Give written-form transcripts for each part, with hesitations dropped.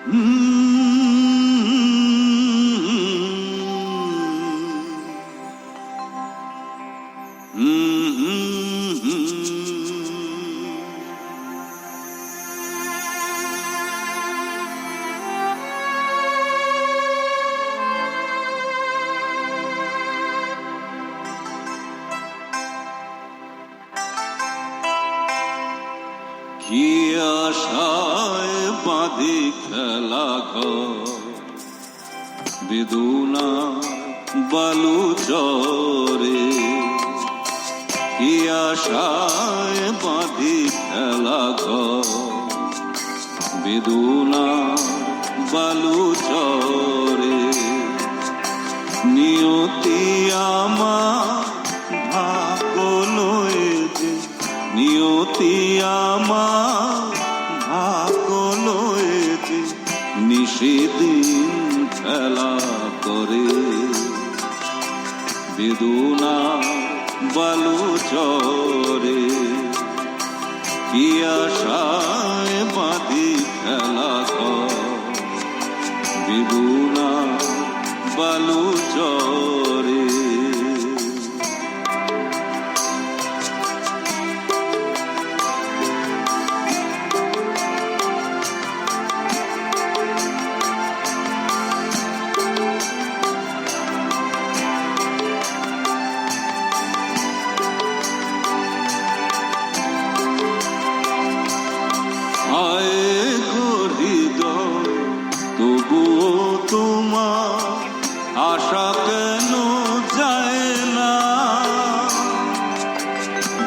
কি আশায় বাঁধি খেলা ঘর বেদনা বালু চরে, কি আশায় বাঁধি খেলা ঘর বেদনা বালু চরে। নিয়তি আমার ভাগ্য লয়েছে, নিয়তি আমার ভাগ্য লয়েছে, নিষেদিন খেলা করে বেদনা বালু চরে। কি আশায় বাঁধি খেলা ঘর বেদনা বালু চরে। তবুও তোমার আশা কেন যায় না,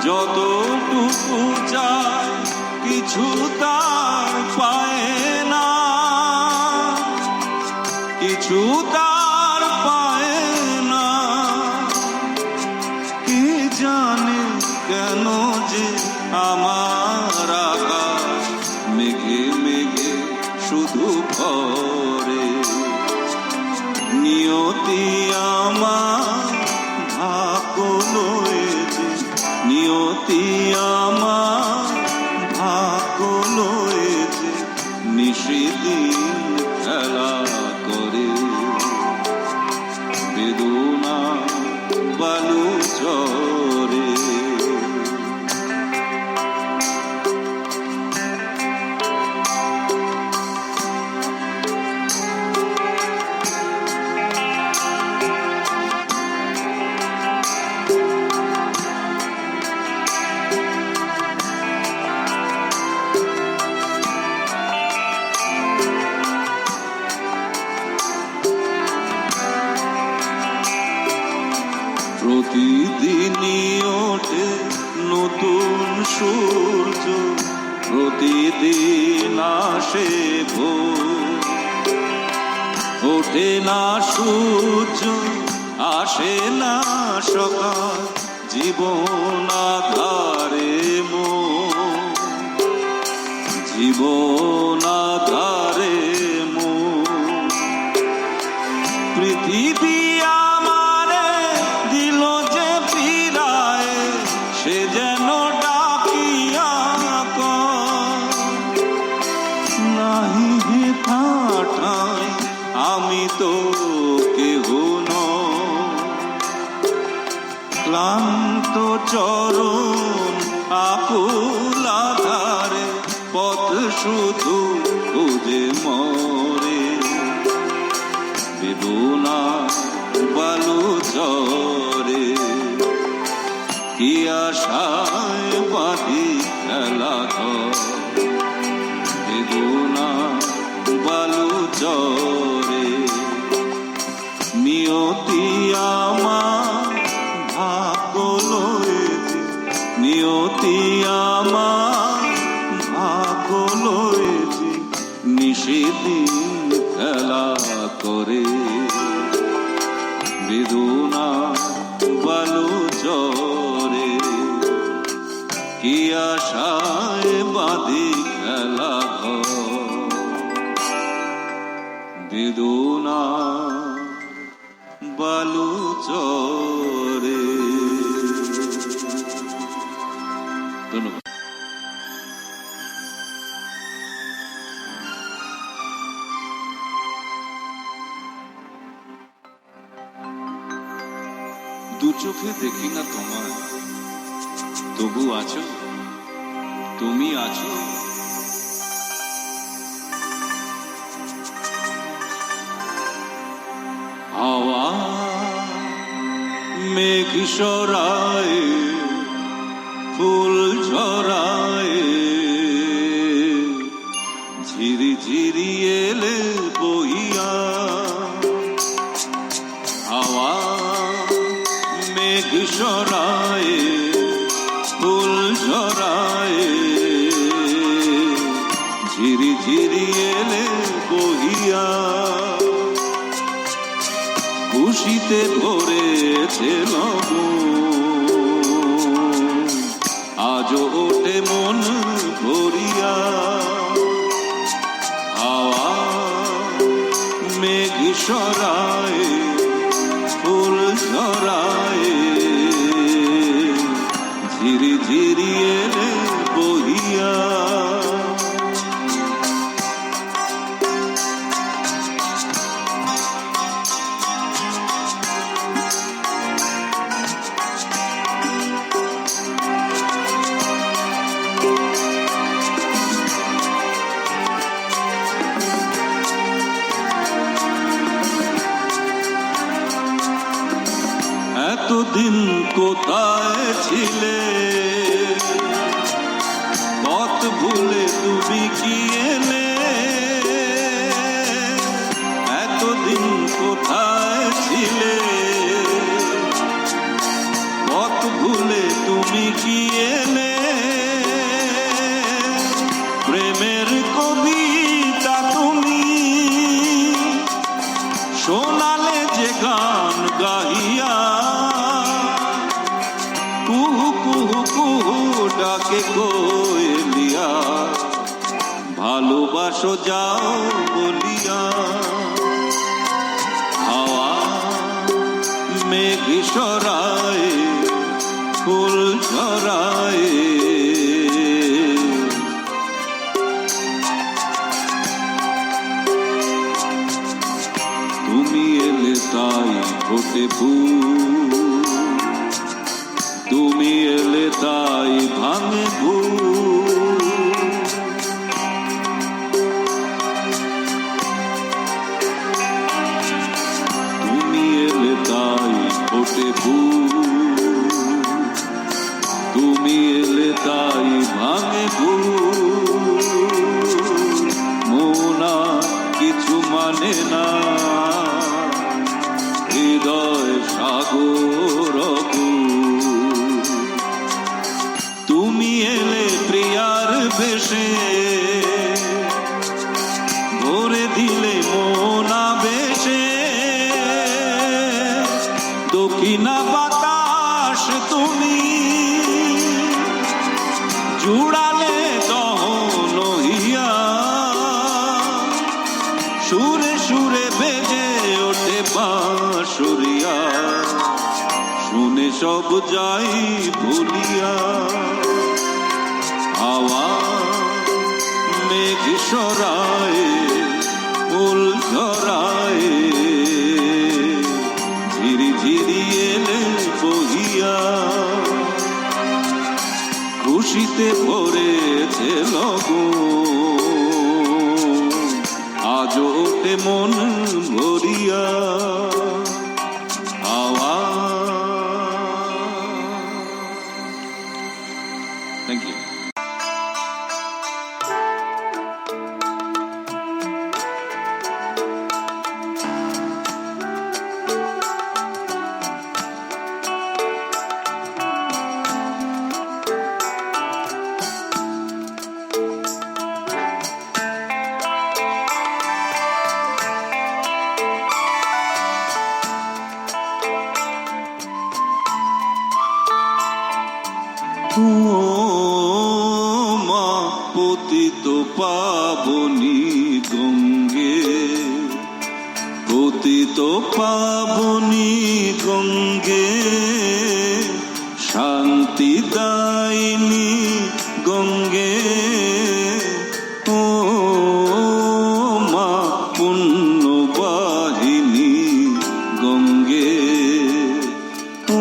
যতটুকু চায় কিছু তার পায় না, কিছু তার পায় না। কে জানে কেন যে আমার আকাশ মেঘে মেঘে শুধু ভরে। নিয়তি আমার ভাগ্য লয়েছে, নিয়তি আমার ভাগ্য লয়েছে, নিষেদিন খেলা করে বেদনা বালু চরে। প্রতিদিনই ওঠে নতুন সূর্য, প্রতিদিন আসে ভোর। ওঠে না সূর্য আসে না সকাল, জীবন আধারে মোর, জীবন আধারে মোর। পৃথিবী সে যেন ডাকিয়া নাহি হেথাঠায় আমি তো কেহ নই। ক্লান্ত চরণ আকুল আধারে পথ শুধু খুঁজে মরে বেদনা বালু চরে। কি আশায় বাঁধি খেলা ঘর বেদনা বালু চরে। নিয়তি আমার ভাগ্য লয়েছে, নিয়তি আমার ভাগ্য লয়েছে, নিষেদিন খেলা করে বেদনা বালু চরে। কি আশায় বাঁধি খেলা ঘর বেদনা বালু চরে। ধন্যবাদ। দু চোখে দেখি না তোমায়, তবু আছো, তুমি আছো। হাওয়া মেঘ সরায়, ফুল ঝরায়, ঝিরি ঝিরি এলে বইয়া। হাওয়া মেঘ সরায়, ফুল ঝরায়, ঝিরি ঝিরি এলে বহিয়া। খুশিতে ভরেছে লগন, আজও ওঠে মন ভরিয়া। হাওয়া মেঘ সরায়, ফুল ঝরায়, ঝিরি ঝিরি এলে বহিয়া। এতদিন কোথায় ছিলে, পথ ভুলে তুমি কি এলে? এতদিন কোথায় ছিলে, পথ ভুলে তুমি কি এলে? প্রেমের কবিতা তুমি শোনালে যে গান গাইয়া। কুহু কুহু কুহু ডাকে কোয়েলিয়া, ভালোবাসো যাও বলিয়া। হাওয়া মেঘ সরায়, ফুল ঝরায়, তুমি এলে তাই ফোটে ফুল, তুমি এলে তাই ভাঙে ভুল। তুমি এলে তাই ফোটে ফুল, তুমি এলে তাই ভাঙে ভুল। মোনা কিছু মানে না, হৃদয় সাগর অকুল। তুমি এলে প্রিয়ার বেশে, ভরে দিলে মোনা বেশে। দক্ষিণা বাতাস তুমি জুড়ালে দহন হইয়া। সুরে সুরে বেজে ওঠে বাঁশুরিয়া, শুনে সব যাই ভুলিয়া। হাওয়া মেঘ সরায়, ফুল ঝরায়, ঝিরি ঝিরি এলে বহিয়া। খুশিতে ভরেছে লগন, আজও ওঠে মন ভরিয়া। হাওয়া। Thank you. মা পতিত পাবনী গঙ্গে, পতিত পাবনী গঙ্গে, শান্তি দায়িনী গঙ্গে। ও মা পুণ্যবাহিনী গঙ্গে, ও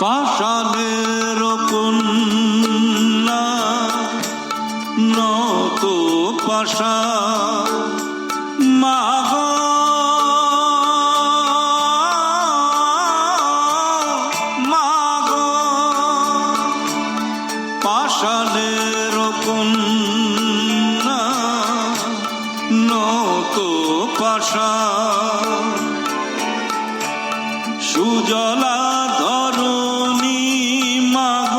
পাষাণের কন্যা নত পাশা মাগ মাগ পাষাণের কন্যা নত পাশা সুজলা ধরণী মাগ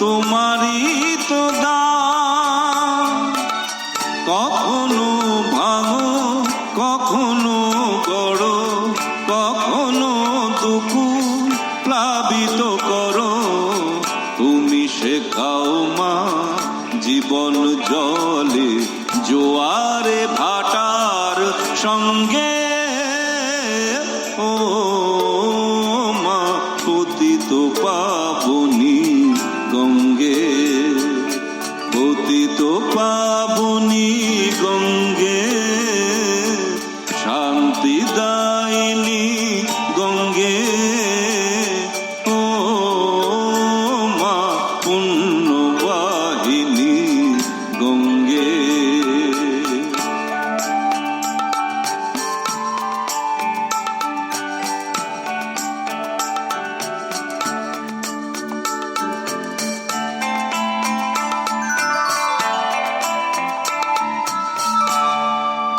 তোমারই তো দান কখনো ভাঙো কখনো গড়ো কখনো দুঃখু প্লাবিত করো তুমি শেখাও মা জীবন জলে জোয়ারে ভাটার সঙ্গে ও মা পতিত পাবনী গঙ্গে পতিত পাবনী গঙ্গে শান্তি দায়িনী গঙ্গে ও মা পুণ্যবাহিনী গঙ্গে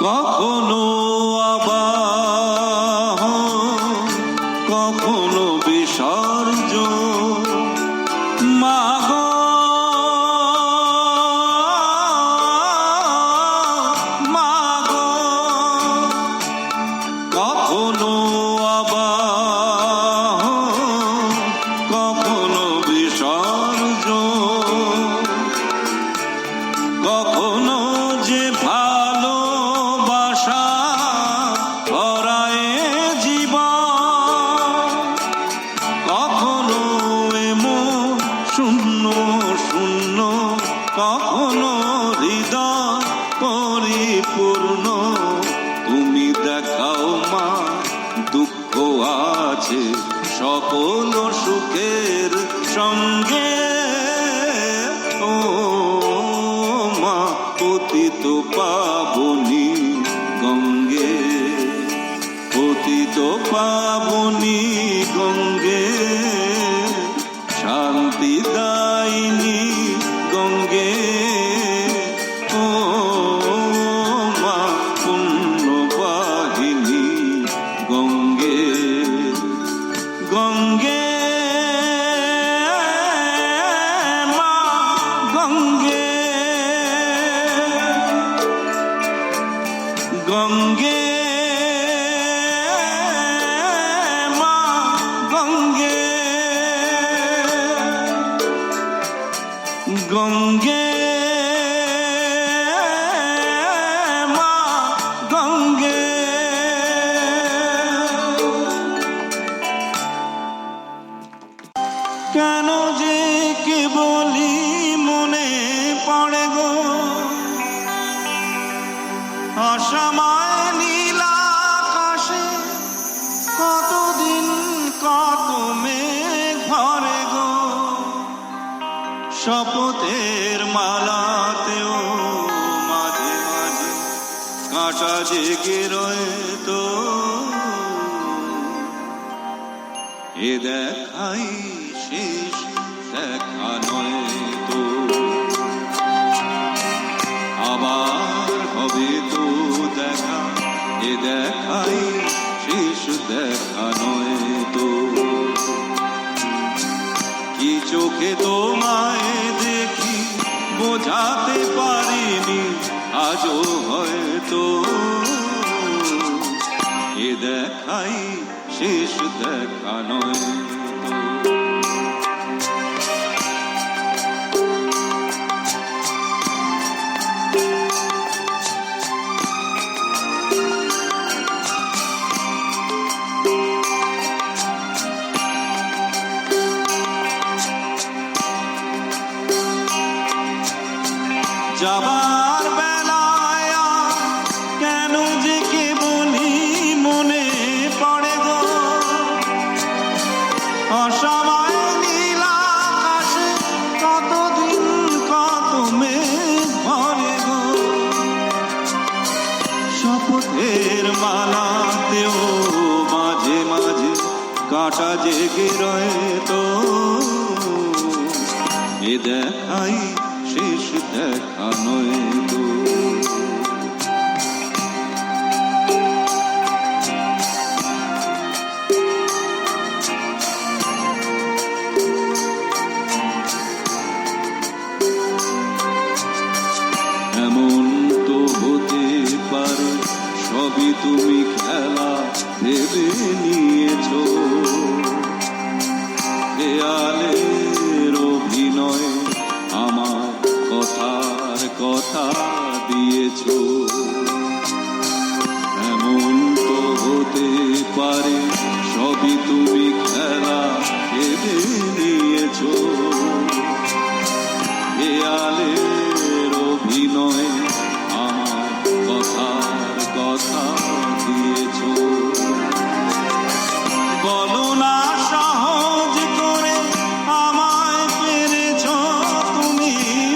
কখনো আবাহন কখনো বিসর্জন মাগ মাগ কখনো আবাহন কখনো বিসর্জন কখনো যে ভালোবাসা ভরায় জীবন কখনো এমন শূন্য শূন্য কখনো হৃদয় পরিপূর্ণ তুমি দেখাও মা দুঃখ আছে সকল সুখের সঙ্গে ও মা পতিত পাবনী গঙ্গে পতিত পাবনী গঙ্গে শান্তি দায়িনী গঙ্গে ও মা পুণ্যবাহিনী গঙ্গে গঙ্গে মা গঙ্গে গঙ্গে মা গঙ্গে গঙ্গে মা গঙ্গে কেন যে কে বলি মনে পড়ে গো অসময় নীল আকাশে কতদিন কত মেঘ ভরে গো শপথের মালাতেও মাঝে মাঝে কাঁটা জেগে রয়ে তো এ দেখাই শেষ দেখা নয় তো আবার হবে তো দেখা এ দেখাই শেষ দেখা নয় তো কি চোখে তোমায় দেখি বোঝাতে পারিনি আজও হয়তো এ দেখাই শেষ দেখা নয় যাবার বেলায় কেন যে কে বলি মনে পড়ে গো কাঁটা জেগে রয়ে তো এ দেখাই শেষ দেখা নয় তো। এমন তো হতে পারে সবই তুমি খেলা ভেবে নিয়েছো, দেয়ালের অভিনয় আমার কথার কথা দিয়েছো। এমন তো হতে পারে সবই তুমি খেলা ভেবে নিয়েছো, দেয়ালের অভিনয় আমার কথার কথা দিয়েছো। বলো না সহজ করে আমায় পেরেছ তুমি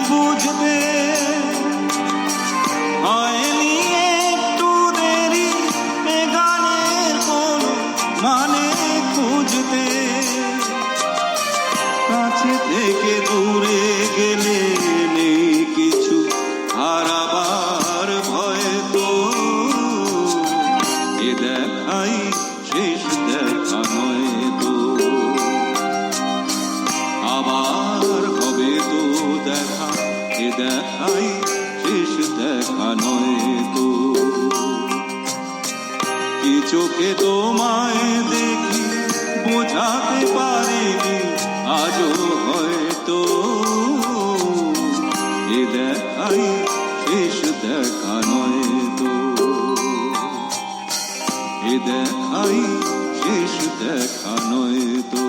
বুঝতে, হয়নি একটু দেরি এ গানের কোনো মানে খুঁজতে। কাছে থেকে দূরে গেলে নেই কিছু হারাবার ভয় তো, এ দেখাই শেষ দেখা নয় তো। আবার হবে তো দেখা, এ দেখাই শেষ দেখা নয় তো। কি চোখে তোমায় দেখি বোঝাতে পারিনি আজও হয়তো, এ দেখাই শেষ দেখা নয় তো। এ দেখাই শেষ দেখা নয় তো।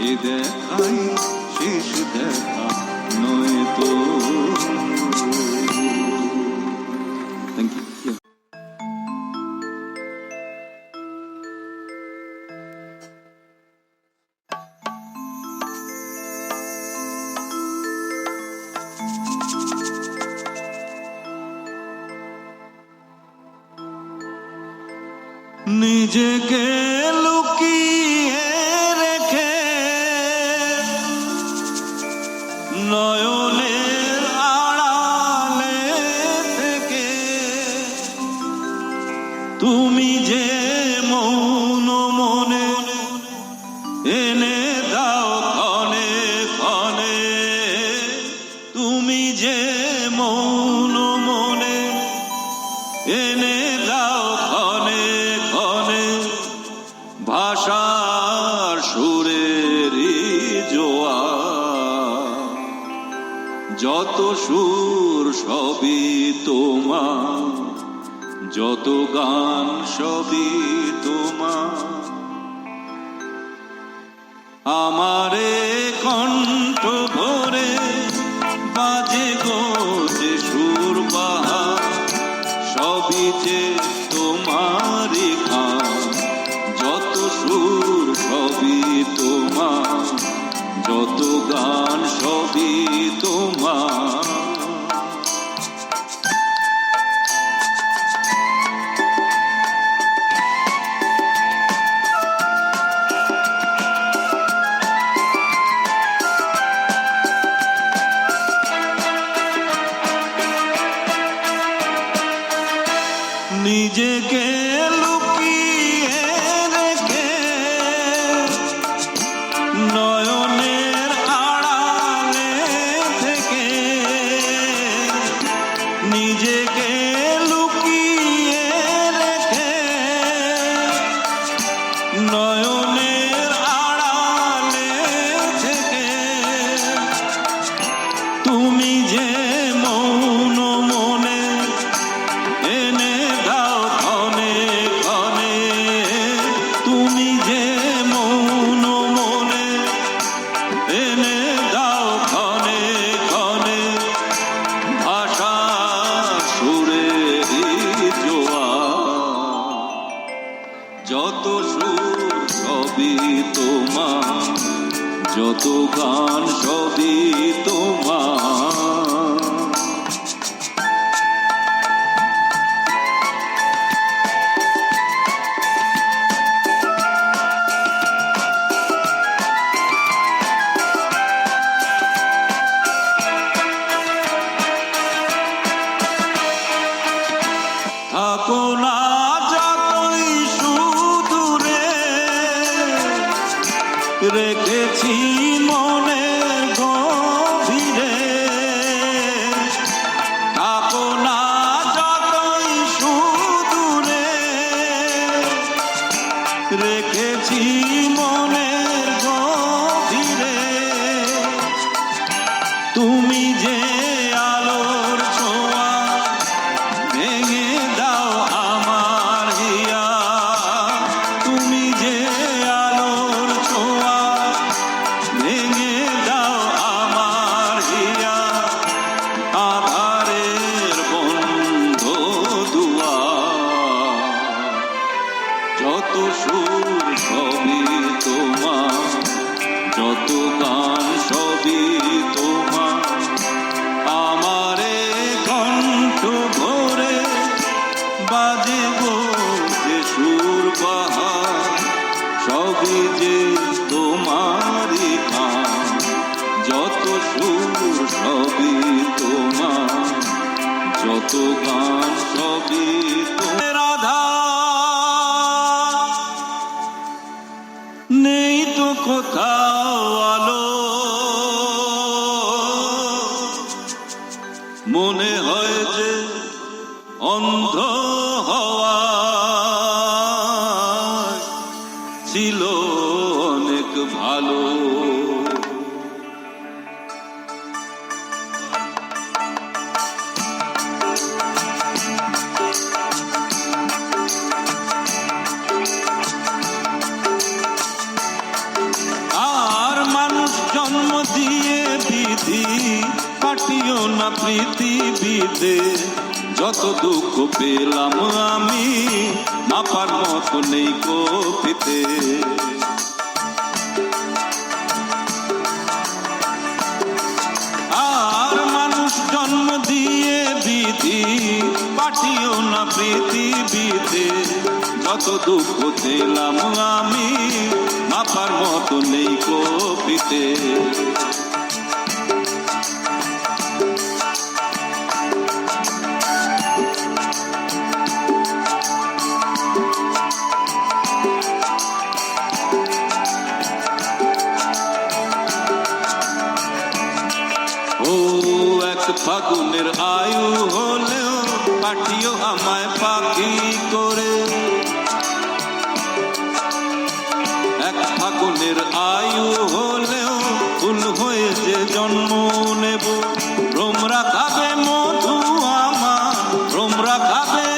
এ দেখাই শেষ দেখা নয় তো। Thank you. নিজেকে লুকিয়ে রেখে নয়নের আড়ালে থেকে তুমি যে মৌন মনে এনে দাও ক্ষণে ক্ষণে, তুমি যে মৌন মনে এনে দাও ক্ষণে ক্ষণে, ভাষার সুরেরই জোয়ার। যত সুর সবই তোমার, যত গান সবই তোমার। আমারে কণ্ঠ ভরে বাজে গো যে সুর বাহার, সবই যে তোমারই গান। যত সুর সবই তোমার, যত গান সবই তোমার। নিজেকে লুকিয়ে রেখে নয়নের আড়ালে থেকে, নিজেকে লুকিয়ে রেখে নয়নের আড়ালে থেকে, তুমি যে মৌন মনে এনে দাও ক্ষণে ক্ষণে, তুমি যে মৌন মনে এনে দাও ক্ষণে ক্ষণে, ভাষা সুরেরই জোয়ার। যত সুর সবই তোমার, যত গান সবই তোমার। রেখেছি মনের গভীরে, থাকো না যতই সুদূরে, রেখেছি মনের গভীরে। তুমি যে আলোর ছোঁয়া, ভেঙে দাও আমার হিয়া। তুমি যে আলোর ছোঁয়া, ভেঙে দাও আমার হিয়া। আধারের বন্ধ দুয়ার, যত সুর সবই তোমার, যত গান সবই তোমার। আমারে কণ্ঠ ভরে বাজে গো যে সুর বাহার, সবই যে তোমারই গান, যত সুর সবই তোমার, যত গান সবই তোমার। রাধা নেই তো কোথাও আলো, মনে হয় যে অন্ধ হওয়া ছিল অনেক ভালো। আর মানুষ জন্ম দিয়ে বিধি, কাটিও না পৃথিবীতে। যত দুঃখ পেলাম আমি, মাপার মতো নেই কপিতে। আর মানুষ জন্ম দিয়ে বিধি, কাটিও না পৃথিবীতে। যত দুঃখ পেলাম আমি, মাপার মতো নেই কপিতে। ও এক ফাগুনের আয়ু হলেও পাঠিও আমায় পাখি করে। এক ফাগুনের আয়ু হলেও ফুল হয়ে যে জন্ম নেব। ভ্রমরা খাবে মধু আমার, ভ্রমরা খাবে,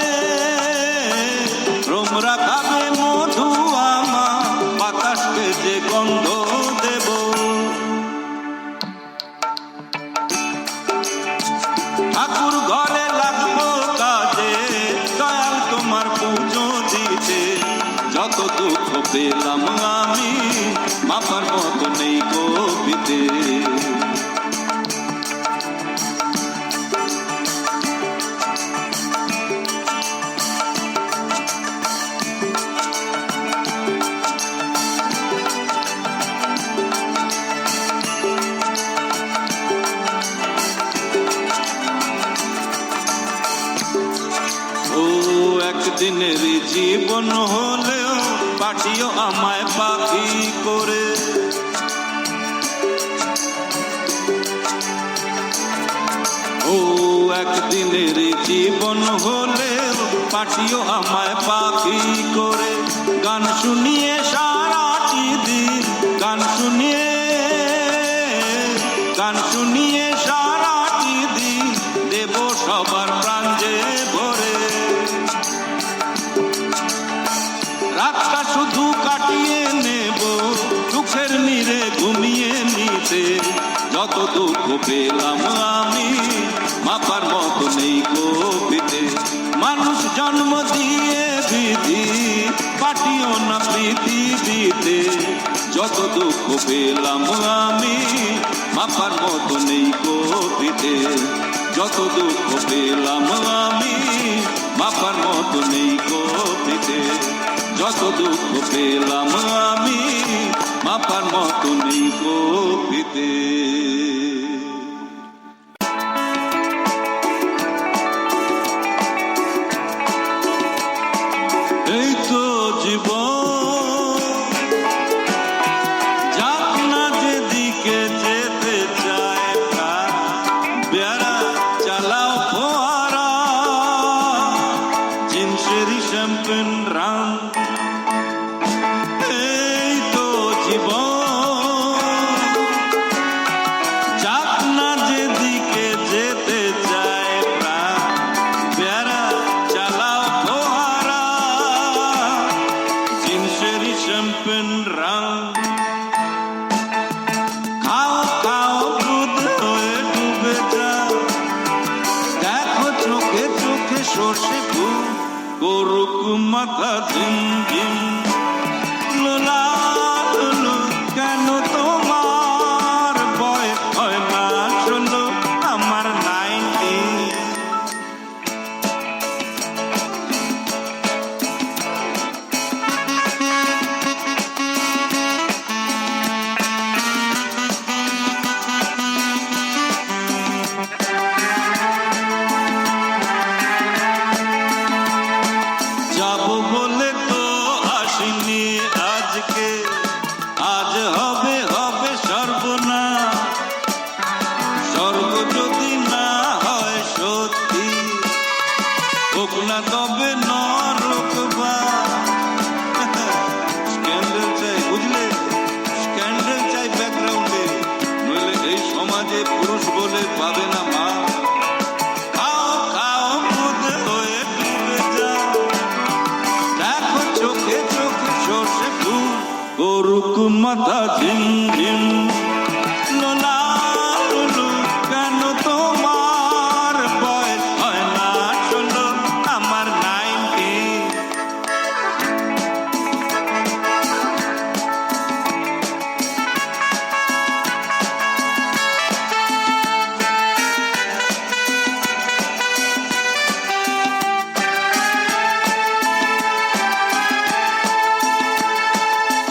ভ্রমরা খাবে মধু আমার, বাতাসকে যে গন্ধ দেব। ঠাকুর ঘরে লাগবো কাজে, দয়াল তোমার পুজো দিতে। যত দুঃখ পেলাম আমি, মাপার মতো নেই কপিতে। ও একদিনের জীবন হলেও পাঠিও আমায় পাখি করে। ও একদিনের জীবন হলেও পাঠিও আমায় পাখি করে। গান শুনিয়ে সারাটি দিন, গান শুনিয়ে, গান শুনিয়ে সারাটি দিন দেব সবার প্রাণ যে ভরে। রাতটা শুধু কাটিয়ে নেব দুঃখের নীড়ে ঘুমিয়ে নিতে। যত দুঃখ পেলাম আমি, মাপার মতো নেই কপিতে। মানুষ জন্ম দিয়ে বিধি, পাঠিও না পৃথিবীতে। যত দুঃখ পেলাম আমি, মাপার মতো নেই কপিতে। যত দুঃখ পেলাম আমি, মাপার মতো নেই কপিতে। যত দুঃখ পেলাম আমি, মাপার মতো নেই কপিতে। এই তো জীবন, যা শেরি শ্যাম্পেন রাম, খাও খাও বুধ হয়ে ডুবে যাও, দেখো চোখে চোখে সর্ষে ফুল করুক মাথা ঝিম ঝিম। লোলা লোলো কেন তোমার বয় হয় না চলো আমার 90। যাবো বলে তো আসিনি আজকে, আজ হবে হবে সর্বনাশ। স্বর্গ যদি না হয় সত্যি, হোক না তবে নরক বা স্ক্যান্ডেল চাই, বুঝলে? স্ক্যান্ডেল চাই ব্যাকগ্রাউন্ডে, নইলে এই সমাজে পুরুষ বলে পাবে না মা। খাও খাও মুদ হয়ে ডুবে যাও, দেখো চোখে চোখে সর্ষে ফুল করুক মাথা ঝিম ঝিম। লোলা লোলো কেন তোমার বয়স হয় না চলো আমার 90।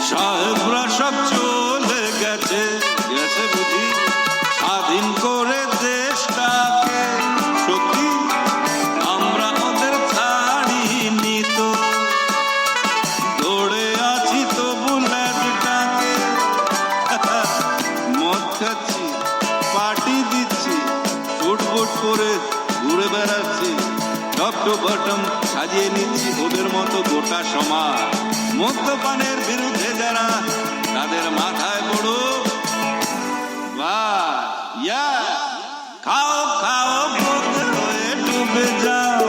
সাহেবরা সব চলে গেছে গেছে বুঝি, স্বাধীন করে দেশটাকে। সত্যি আমরা ওদের ছাড়িনি তো, দৌড়ে আছি তো বুলেটটাকে। মদ খাচ্ছি, পার্টি দিচ্ছি, ফুট ফুট করে ঘুরে বেড়াচ্ছি, টপ টু বটম সাজিয়ে নিচ্ছি ওদের মতো গোটা সমাজ। মদ্যপানের বিরুদ্ধে যারা, তাদের মাথায় পড়ো খাও খাও বোধ হয়ে ডুবে যাও,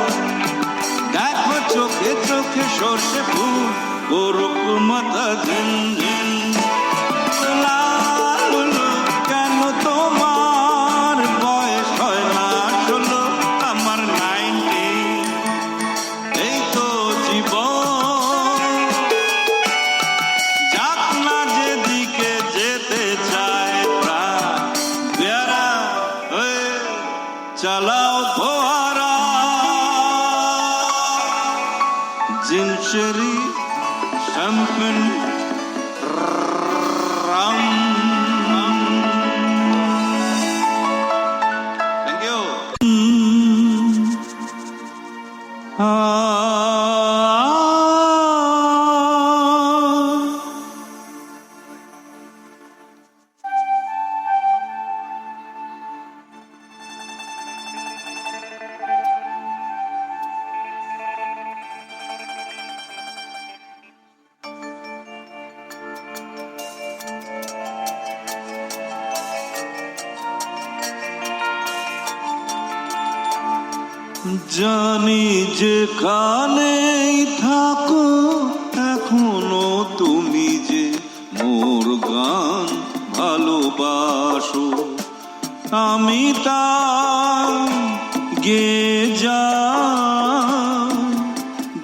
দেখো চোখে চোখে সর্ষে ফুল করুক মাথা ঝিম ঝিম। লালু কেন তোমার বয়স হয় না চলো আমার 90। এই তো জীবন, যাক না যেদিকে যেতে চায় প্রাণ, বেয়ারা হয়ে চালাও ফোয়ারা। Gin sherry champagne rum. Thank you. জানি যেখানেই থাকো এখনো তুমি যে মোর গান ভালোবাসো, আমি তা গে যা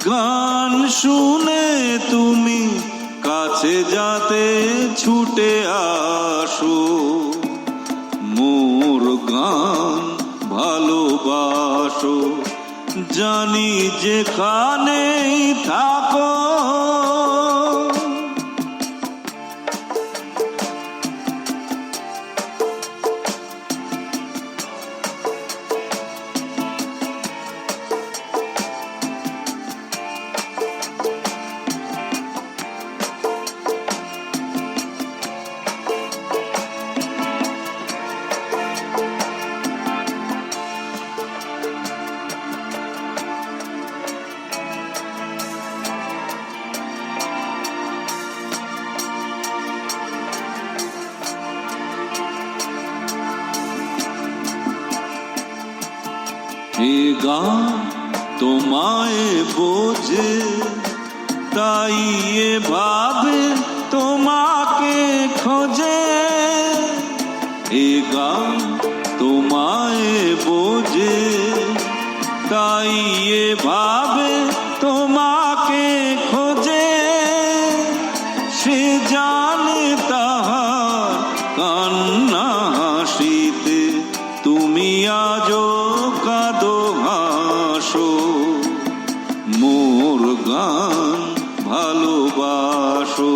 গান শুনে তুমি কাছে যাতে ছুটে আসো। মোর গান ভালোবাসো, জানি যেখানেই থাকো। এ গান তোমায় বোঝে তাই এভাবে তোমাকে খোঁজে এ গান তোমায় বোঝে, তাই এভাবে তোমাকে খোঁজে। সে জানে তাহার কান্না হাসিতে তুমি আজও কাঁদো হাসো। মোর গান ভালোবাসো।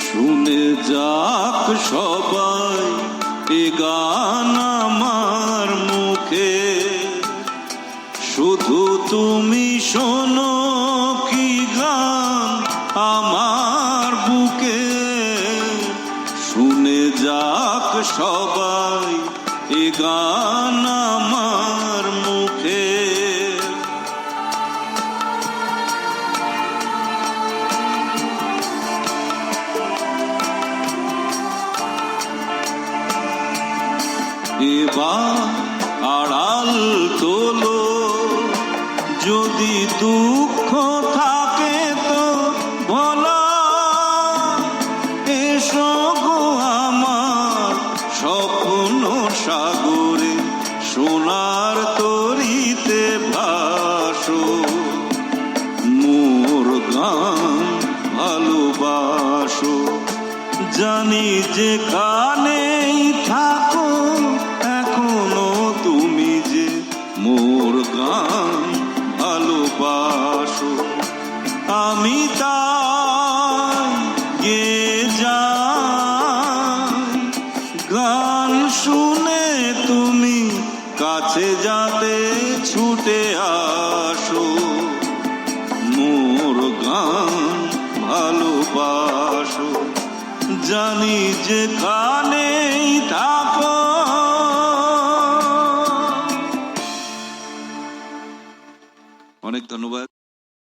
শুনে যাক সবাই এ গান আমার মুখে, শুধু তুমি শোনো কি গান আমার বুকে। শুনে যাক সবাই এ গান আমার মুখে। এবার আড়াল তোলো, যদি দুঃখ থাকে তো বলো। এসো গো আমার স্বপ্ন সাগরে, সোনার তরিতে ভাসো। মোর গান ভালোবাসো। জানি যেখানেই থাকো এখনো তুমি যে মোর গান ভালোবাসো। আমি তাই গেয়ে যাই গান শুনে তুমি কাছে যাতে ছুটে আসো। মোর গান ভালোবাসো। জানি যেখানেই থাকো। অনেক ধন্যবাদ।